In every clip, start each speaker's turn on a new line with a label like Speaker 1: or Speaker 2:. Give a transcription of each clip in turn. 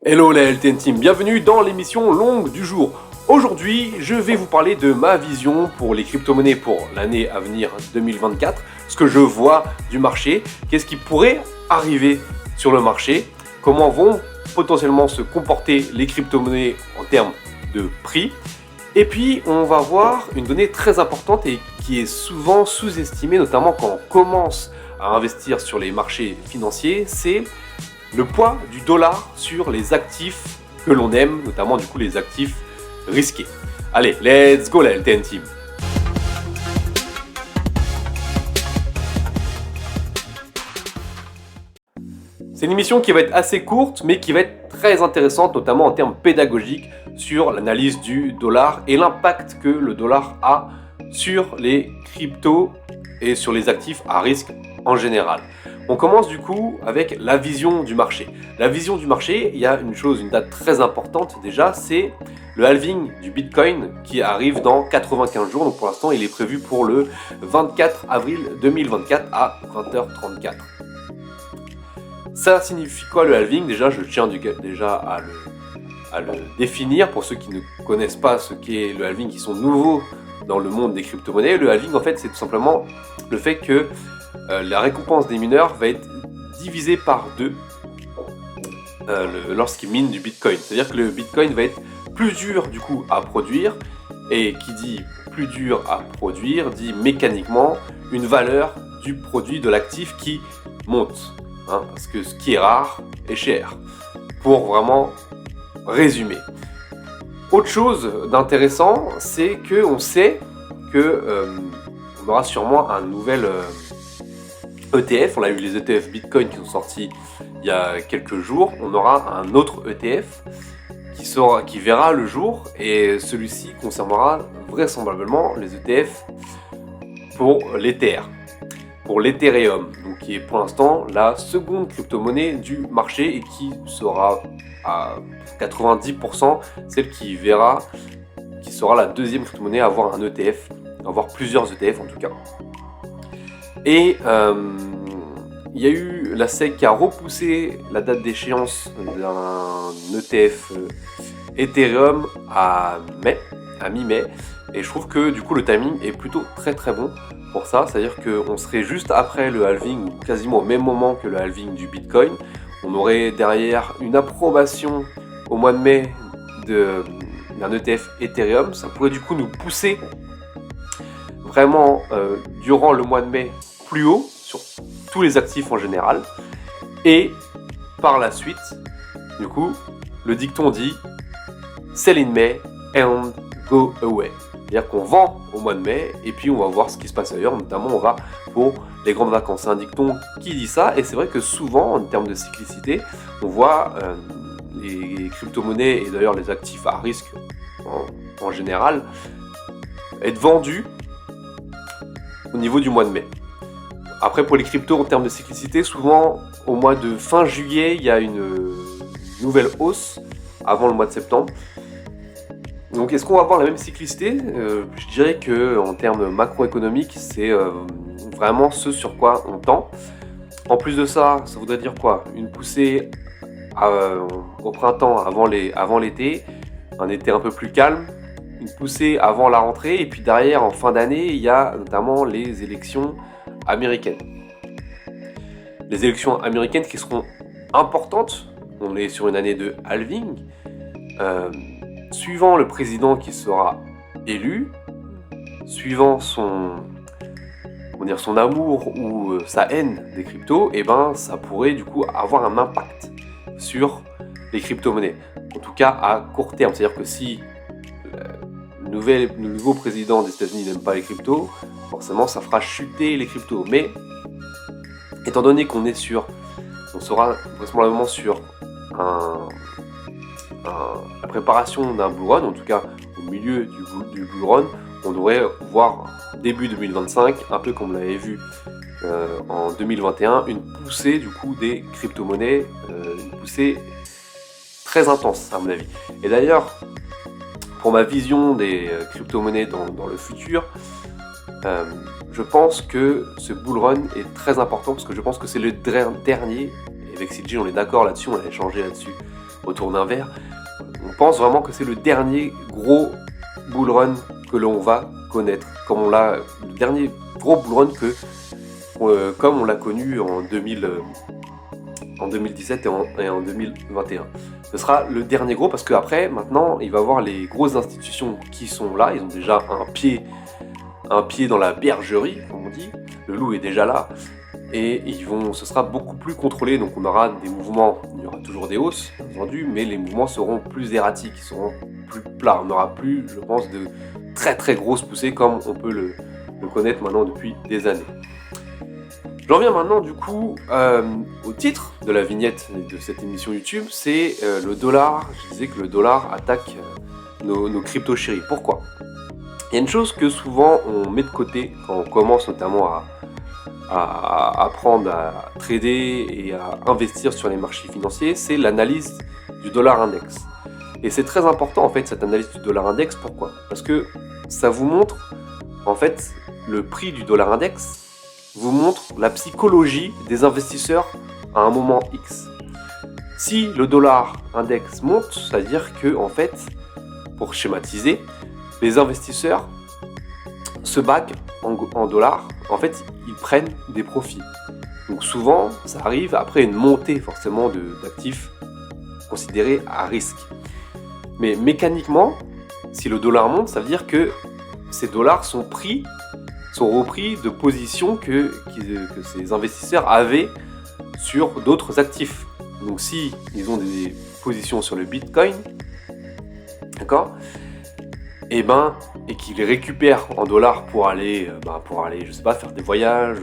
Speaker 1: Hello la LTN Team, bienvenue dans l'émission longue du jour. Aujourd'hui, je vais vous parler de ma vision pour les crypto-monnaies pour l'année à venir 2024, ce que je vois du marché, qu'est-ce qui pourrait arriver sur le marché, comment vont potentiellement se comporter les crypto-monnaies en termes de prix. Et puis, on va voir une donnée très importante et qui est souvent sous-estimée, notamment quand on commence à investir sur les marchés financiers, c'est le poids du dollar sur les actifs que l'on aime, notamment du coup les actifs risqués. Allez, let's go la LTN Team. C'est une émission qui va être assez courte, mais qui va être très intéressante, notamment en termes pédagogiques, sur l'analyse du dollar et l'impact que le dollar a sur les cryptos et sur les actifs à risque en général. On commence du coup avec la vision du marché. La vision du marché, il y a une date très importante déjà, c'est le halving du Bitcoin qui arrive dans 95 jours. Donc pour l'instant, il est prévu pour le 24 avril 2024 à 20h34. Ça signifie quoi le halving? Déjà, je tiens déjà à le définir pour ceux qui ne connaissent pas ce qu'est le halving, qui sont nouveaux dans le monde des crypto-monnaies. Le halving, en fait, c'est tout simplement le fait que la récompense des mineurs va être divisée par 2 lorsqu'ils minent du Bitcoin. C'est-à-dire que le Bitcoin va être plus dur du coup à produire, et qui dit plus dur à produire dit mécaniquement une valeur du produit de l'actif qui monte, parce que ce qui est rare est cher, pour vraiment résumer. Autre chose d'intéressant, c'est qu'on sait que on aura sûrement un nouvel ETF. On a eu les ETF Bitcoin qui sont sortis il y a quelques jours. On aura un autre ETF qui verra le jour, et celui-ci concernera vraisemblablement les ETF pour l'Ether, pour l'Ethereum, donc qui est pour l'instant la seconde crypto-monnaie du marché et qui sera à 90% celle qui sera la deuxième crypto-monnaie à avoir un ETF, à avoir plusieurs ETF en tout cas. Et il y a eu la SEC qui a repoussé la date d'échéance d'un ETF Ethereum à mi-mai, et je trouve que du coup le timing est plutôt très très bon pour ça, c'est-à-dire qu'on serait juste après le halving, ou quasiment au même moment que le halving du Bitcoin. On aurait derrière une approbation au mois de mai d'un ETF Ethereum. Ça pourrait du coup nous pousser vraiment durant le mois de mai plus haut sur tous les actifs en général. Et par la suite, du coup, le dicton dit sell in May and go away. C'est-à-dire qu'on vend au mois de mai et puis on va voir ce qui se passe ailleurs, notamment on va pour les grandes vacances. C'est un dicton qui dit ça, et c'est vrai que souvent en termes de cyclicité, on voit les crypto-monnaies et d'ailleurs les actifs à risque en général être vendus au niveau du mois de mai. Après, pour les cryptos en termes de cyclicité, souvent au mois de fin juillet, il y a une nouvelle hausse avant le mois de septembre. Donc est-ce qu'on va avoir la même cyclicité? Je dirais que en termes macroéconomiques, c'est vraiment ce sur quoi on tend. En plus de ça, ça voudrait dire quoi? Une poussée au printemps avant l'été, un été un peu plus calme, une poussée avant la rentrée, et puis derrière en fin d'année, il y a notamment les élections américaines. Les élections américaines qui seront importantes. On est sur une année de halving. Suivant le président qui sera élu, suivant son amour ou sa haine des cryptos, et ça pourrait du coup avoir un impact sur les crypto-monnaies. En tout cas à court terme, c'est-à-dire que si le nouveau président des États-Unis n'aime pas les cryptos, forcément ça fera chuter les cryptos. Mais étant donné qu'on sera vraisemblablement sur la préparation d'un bull run, en tout cas au milieu du bull run, on devrait voir début 2025, un peu comme on l'avait vu en 2021, une poussée du coup des crypto-monnaies, une poussée très intense à mon avis. Et d'ailleurs, pour ma vision des crypto-monnaies dans le futur, je pense que ce bull run est très important, parce que je pense que c'est le dernier, et avec CG on est d'accord là-dessus, on a échangé là-dessus autour d'un verre. On pense vraiment que c'est le dernier gros bull run que l'on va connaître, comme on l'a, le dernier gros bull run comme on l'a connu en 2017 et en 2021. Ce sera le dernier gros parce qu'après, maintenant, il va y avoir les grosses institutions qui sont là. Ils ont déjà un pied dans la bergerie, comme on dit. Le loup est déjà là. Et ce sera beaucoup plus contrôlé. Donc on aura des mouvements, il y aura toujours des hausses, bien entendu, mais les mouvements seront plus erratiques, ils seront plus plats. On n'aura plus, je pense, de très très grosses poussées comme on peut le connaître maintenant depuis des années. J'en viens maintenant du coup au titre de la vignette de cette émission YouTube, c'est le dollar. Je disais que le dollar attaque nos cryptos chéris. Pourquoi ? Il y a une chose que souvent on met de côté quand on commence notamment à apprendre à trader et à investir sur les marchés financiers, c'est l'analyse du dollar index. Et c'est très important en fait cette analyse du dollar index. Pourquoi ? Parce que ça vous montre en fait le prix du dollar index vous montre la psychologie des investisseurs à un moment X. Si le dollar index monte, c'est-à-dire que en fait, pour schématiser, les investisseurs se baquent en dollars, en fait, ils prennent des profits. Donc souvent, ça arrive après une montée forcément d'actifs considérés à risque. Mais mécaniquement, si le dollar monte, ça veut dire que ces dollars sont repris de positions que ces investisseurs avaient sur d'autres actifs. Donc si ils ont des positions sur le Bitcoin, d'accord, et qu'ils les récupèrent en dollars pour aller, je sais pas, faire des voyages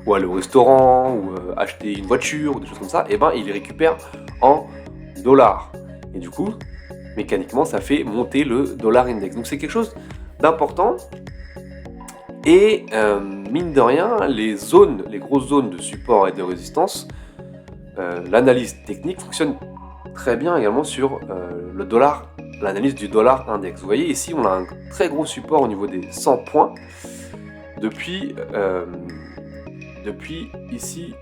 Speaker 1: ou aller au restaurant ou acheter une voiture ou des choses comme ça, ils les récupèrent en dollars. Et du coup, mécaniquement, ça fait monter le dollar index. Donc c'est quelque chose d'important. Et mine de rien, les grosses zones de support et de résistance, l'analyse technique fonctionne très bien également sur le dollar, l'analyse du dollar index. Vous voyez ici, on a un très gros support au niveau des 100 points depuis ici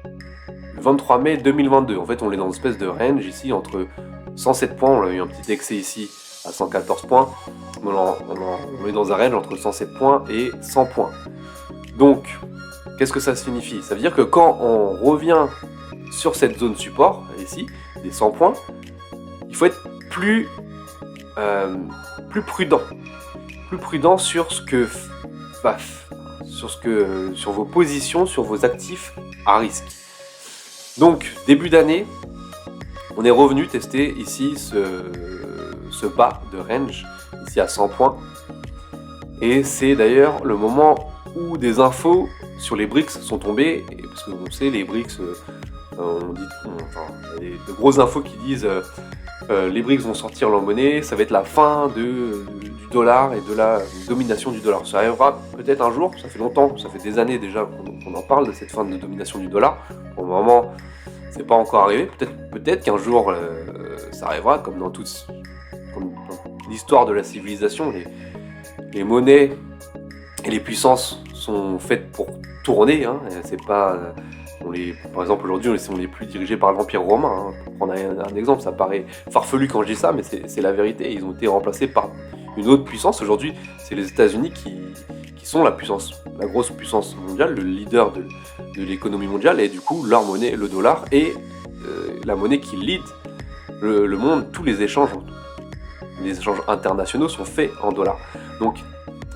Speaker 1: le 23 mai 2022. En fait, on est dans une espèce de range ici entre 107 points, on a eu un petit excès ici à 114 points. On est dans un range entre 107 points et 100 points. Donc, qu'est-ce que ça signifie ? Ça veut dire que quand on revient sur cette zone support, ici, des 100 points, il faut être plus prudent. Plus prudent sur sur vos positions, sur vos actifs à risque. Donc, début d'année, on est revenu tester ici ce bas de range, ici à 100 points. Et c'est d'ailleurs le moment où des infos sur les BRICS sont tombées, parce qu'on sait, les BRICS, il y a de grosses infos qui disent les BRICS vont sortir leur monnaie, ça va être la fin du dollar et de la domination du dollar. Ça arrivera peut-être un jour, ça fait longtemps, ça fait des années déjà qu'on en parle de cette fin de domination du dollar. Pour le moment, c'est pas encore arrivé, peut-être qu'un jour ça arrivera, comme dans l'histoire de la civilisation, les monnaies et les puissances sont faites pour tourner, hein. C'est pas, par exemple aujourd'hui on n'est plus dirigé par l'Empire romain, hein. Pour prendre un exemple, ça paraît farfelu quand je dis ça, mais c'est la vérité. Ils ont été remplacés par une autre puissance. Aujourd'hui, c'est les États-Unis qui sont la grosse puissance mondiale, le leader de l'économie mondiale, et du coup leur monnaie, le dollar, est la monnaie qui lead le monde. Tous les échanges internationaux sont faits en dollars. Donc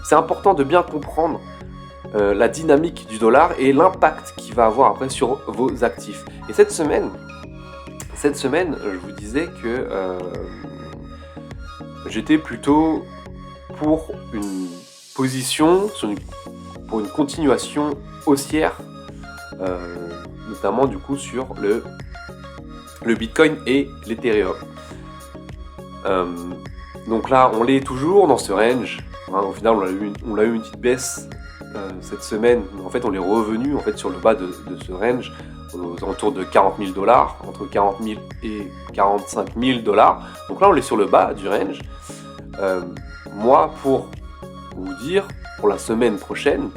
Speaker 1: c'est important de bien comprendre la dynamique du dollar et l'impact qu'il va avoir après sur vos actifs. Et cette semaine, je vous disais que j'étais plutôt pour une position, pour une continuation haussière, notamment du coup sur le Bitcoin et l'Ethereum. Donc là, on l'est toujours dans ce range. Hein, au final, on a eu une petite baisse cette semaine. En fait, on est revenu sur le bas de ce range, aux alentours de 40 000 $, entre 40 000 et 45 000 $. Donc là, on est sur le bas du range. Moi, pour vous dire, pour la semaine prochaine,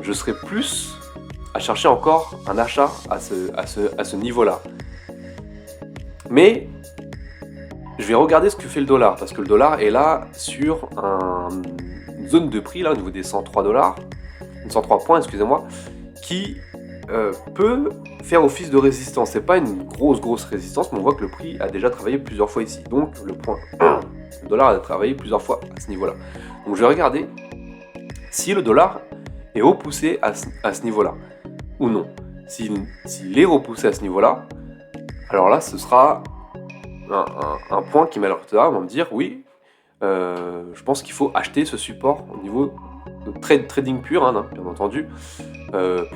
Speaker 1: je serai plus à chercher encore un achat à ce niveau-là. Mais je vais regarder ce que fait le dollar, parce que le dollar est là sur une zone de prix, là, au niveau des 103 dollars, 103 points, excusez-moi, qui peut faire office de résistance. C'est pas une grosse résistance, mais on voit que le prix a déjà travaillé plusieurs fois ici. Donc le dollar a travaillé plusieurs fois à ce niveau-là. Donc je vais regarder si le dollar est repoussé à ce niveau-là ou non. S'il est repoussé à ce niveau-là, alors là, ce sera un point qui malheureusement va me dire oui, je pense qu'il faut acheter ce support au niveau de trading pur, hein, bien entendu,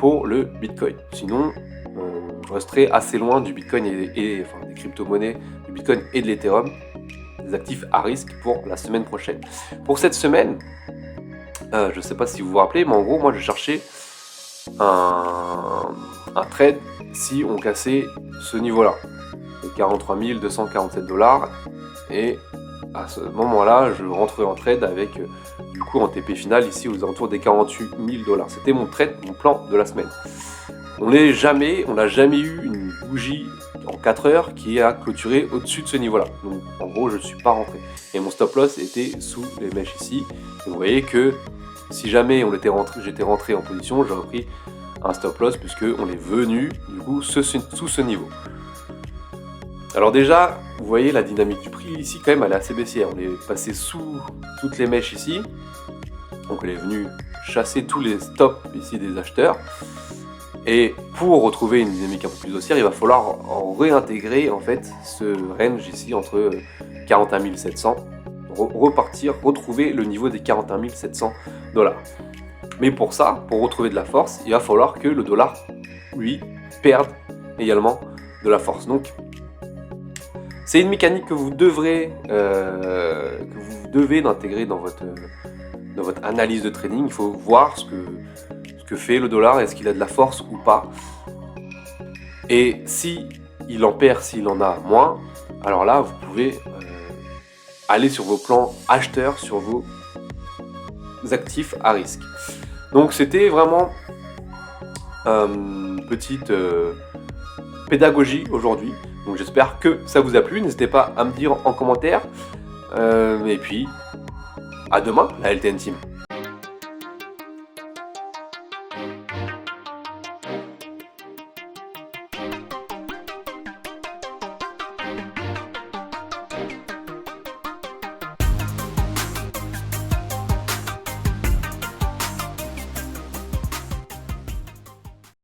Speaker 1: pour le Bitcoin. Sinon, je resterai assez loin du Bitcoin enfin, des crypto-monnaies, du Bitcoin et de l'Ethereum, des actifs à risque pour la semaine prochaine. Pour cette semaine, je ne sais pas si vous vous rappelez, mais en gros, moi, je cherchais un trade si on cassait ce niveau-là, les 43 247 dollars, et à ce moment-là, je rentrerai en trade avec du coup en TP final ici aux alentours des 48 000 dollars. C'était mon trade, mon plan de la semaine. On n'a jamais eu une bougie en 4 heures qui a clôturé au-dessus de ce niveau-là. Donc en gros, je ne suis pas rentré. Et mon stop loss était sous les mèches ici. Et vous voyez que si jamais j'étais rentré en position, j'aurais pris un stop loss puisque on est venu du coup sous ce niveau. Alors déjà, vous voyez la dynamique du prix ici quand même, elle est assez baissière. On est passé sous toutes les mèches ici. Donc elle est venue chasser tous les stops ici des acheteurs. Et pour retrouver une dynamique un peu plus haussière, il va falloir réintégrer en fait ce range ici entre 41 700, retrouver le niveau des 41 700 dollars. Mais pour ça, pour retrouver de la force, il va falloir que le dollar, lui, perde également de la force. Donc, c'est une mécanique que vous devez intégrer dans votre analyse de trading. Il faut voir ce que fait le dollar, est-ce qu'il a de la force ou pas. Et si il en perd, s'il en a moins, alors là, vous pouvez aller sur vos plans acheteurs, sur vos actifs à risque. Donc c'était vraiment une petite pédagogie aujourd'hui. Donc j'espère que ça vous a plu. N'hésitez pas à me dire en commentaire. Et puis, à demain, la LTN Team.